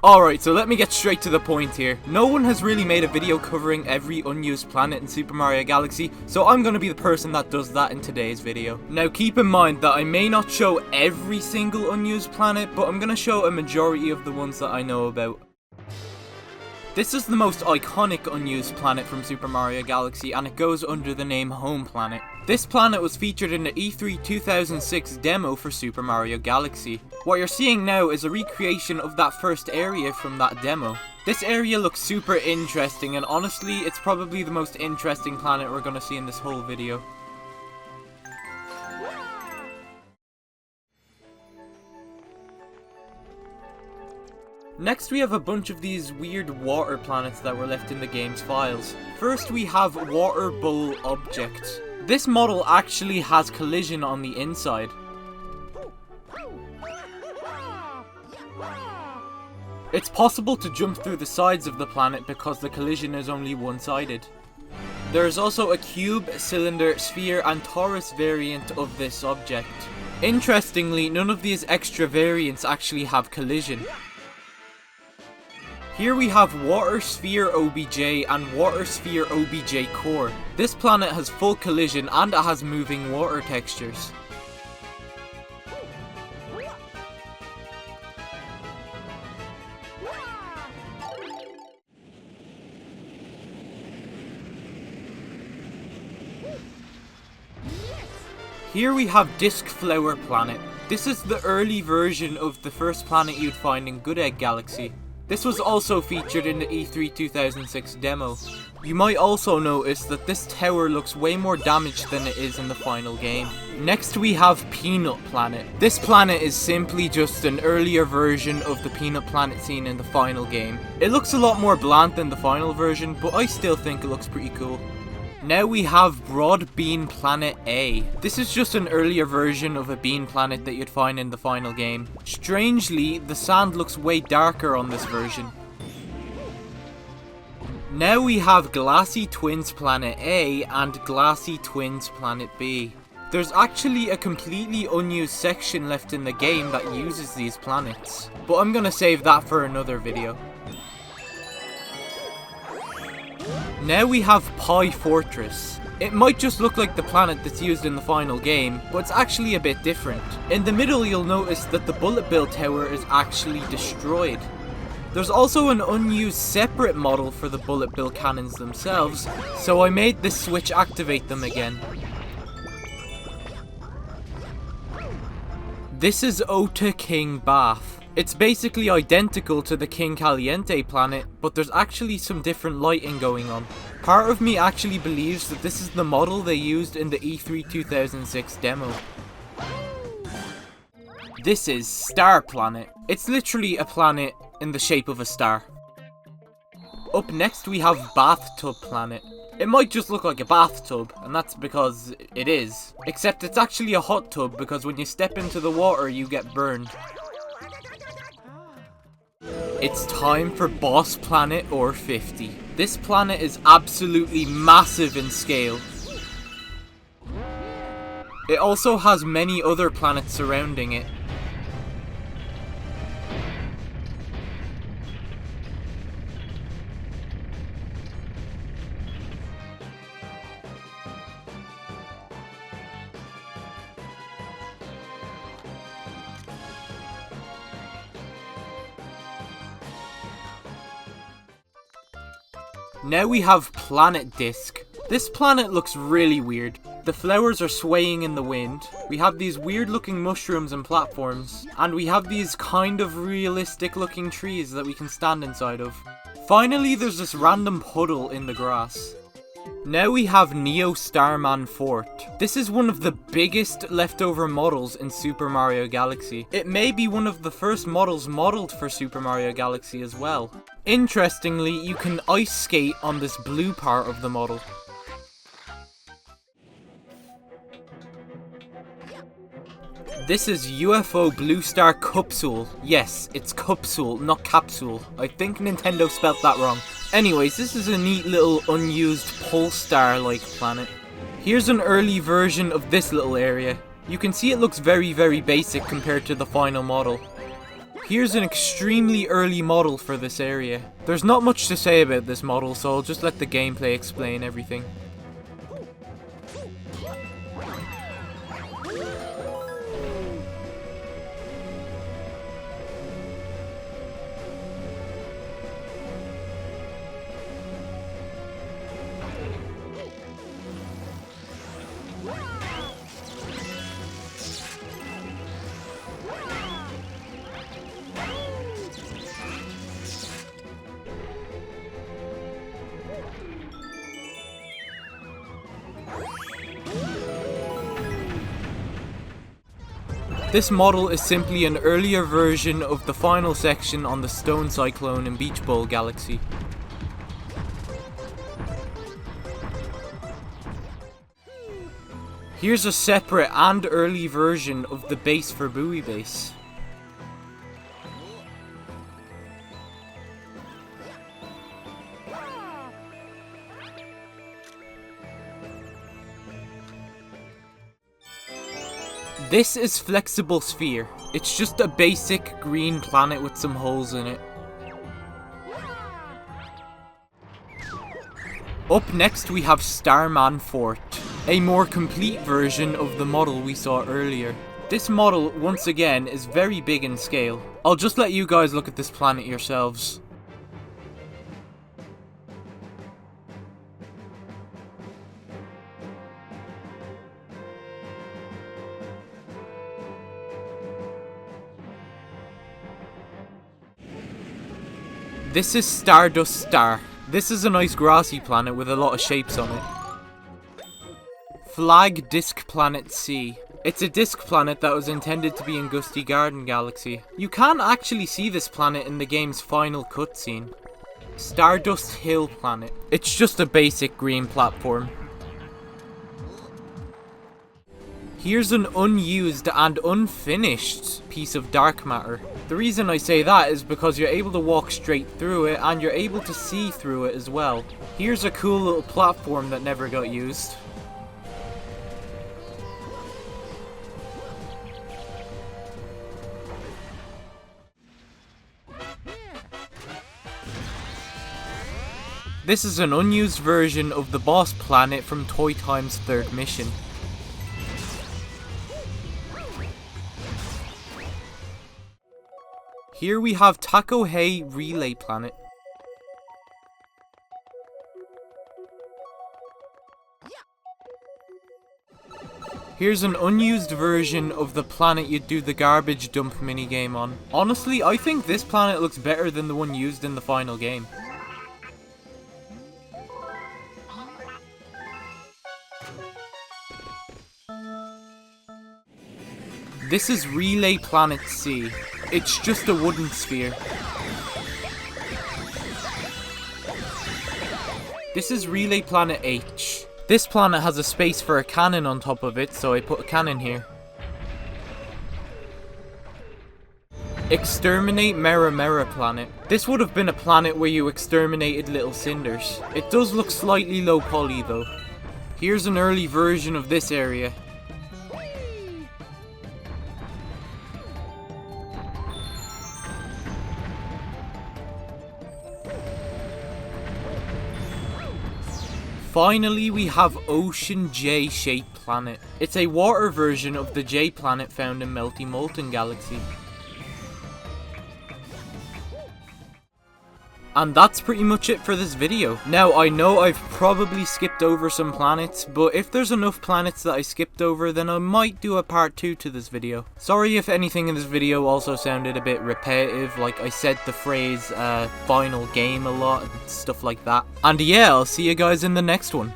Alright, so let me get straight to the point here. No one has really made a video covering every unused planet in Super Mario Galaxy, so I'm going to be the person that does that in today's video. Now keep in mind that I may not show every single unused planet, but I'm going to show a majority of the ones that I know about. This is the most iconic unused planet from Super Mario Galaxy, and it goes under the name HomePlanet. This planet was featured in the E3 2006 demo for Super Mario Galaxy. What you're seeing now is a recreation of that first area from that demo. This area looks super interesting, and honestly, it's probably the most interesting planet we're gonna see in this whole video. Next we have a bunch of these weird water planets that were left in the game's files. First we have Water Bowl Object. This model actually has collision on the inside. It's possible to jump through the sides of the planet because the collision is only one-sided. There is also a cube, cylinder, sphere and torus variant of this object. Interestingly, none of these extra variants actually have collision. Here we have WaterSphereObj and WaterSphereObj Core. This planet has full collision and it has moving water textures. Here we have DiskFlowerPlanet. This is the early version of the first planet you'd find in Good Egg Galaxy. This was also featured in the E3 2006 demo. You might also notice that this tower looks way more damaged than it is in the final game. Next we have PeanutPlanet. This planet is simply just an earlier version of the PeanutPlanet scene in the final game. It looks a lot more bland than the final version, but I still think it looks pretty cool. Now we have BroadBeanPlanetA. This is just an earlier version of a bean planet that you'd find in the final game. Strangely, the sand looks way darker on this version. Now we have GlassyTwinsPlanetA and GlassyTwinsPlanetB. There's actually a completely unused section left in the game that uses these planets, but I'm gonna save that for another video. Now we have PieFortress. It might just look like the planet that's used in the final game, but it's actually a bit different. In the middle you'll notice that the bullet bill tower is actually destroyed. There's also an unused separate model for the bullet bill cannons themselves, so I made this switch activate them again. This is OtaKingBath. It's basically identical to the King Caliente planet, but there's actually some different lighting going on. Part of me actually believes that this is the model they used in the E3 2006 demo. This is StarPlanet. It's literally a planet in the shape of a star. Up next we have BathtubPlanet. It might just look like a bathtub, and that's because it is. Except it's actually a hot tub because when you step into the water you get burned. It's time for BossPlanet or 50. This planet is absolutely massive in scale. It also has many other planets surrounding it. Now we have PlanetDisk. This planet looks really weird. The flowers are swaying in the wind. We have these weird looking mushrooms and platforms. And we have these kind of realistic looking trees that we can stand inside of. Finally, there's this random puddle in the grass. Now we have NeoStarManFort. This is one of the biggest leftover models in Super Mario Galaxy. It may be one of the first models modeled for Super Mario Galaxy as well. Interestingly, you can ice skate on this blue part of the model. This is UFOBlueStarCupsule. Yes, it's Cupsule, not Capsule. I think Nintendo spelt that wrong. Anyways, this is a neat little unused Pulsar-like planet. Here's an early version of this little area. You can see it looks very basic compared to the final model. Here's an extremely early model for this area. There's not much to say about this model, so I'll just let the gameplay explain everything. This model is simply an earlier version of the final section on the Stone Cyclone and Beach Bowl galaxy. Here's a separate and early version of the base for Buoy Base. This is FlexibleSphere. It's just a basic green planet with some holes in it. Up next we have StarManFort, a more complete version of the model we saw earlier. This model, once again, is very big in scale. I'll just let you guys look at this planet yourselves. This is StarDustStar. This is a nice grassy planet with a lot of shapes on it. FlagDiscPlanetC. It's a disk planet that was intended to be in Gusty Garden Galaxy. You can actually see this planet in the game's final cutscene. StarDustHillPlanet. It's just a basic green platform. Here's an unused and unfinished piece of dark matter. The reason I say that is because you're able to walk straight through it and you're able to see through it as well. Here's a cool little platform that never got used. This is an unused version of the boss planet from Toy Time's third mission. Here we have TakoheiRelayPlanet. Here's an unused version of the planet you'd do the garbage dump minigame on. Honestly, I think this planet looks better than the one used in the final game. This is RelayPlanetC. It's just a wooden sphere. This is RelayPlanetH. This planet has a space for a cannon on top of it, so I put a cannon here. ExterminateMerameraPlanet. This would have been a planet where you exterminated little cinders. It does look slightly low poly though. Here's an early version of this area. Finally, we have OceanJShapePlanet. It's a water version of the J planet found in Melty Molten Galaxy. And that's pretty much it for this video. Now, I know I've probably skipped over some planets, but if there's enough planets that I skipped over, then I might do a part 2 to this video. Sorry if anything in this video also sounded a bit repetitive, like I said the phrase final game a lot and stuff like that. And yeah, I'll see you guys in the next one.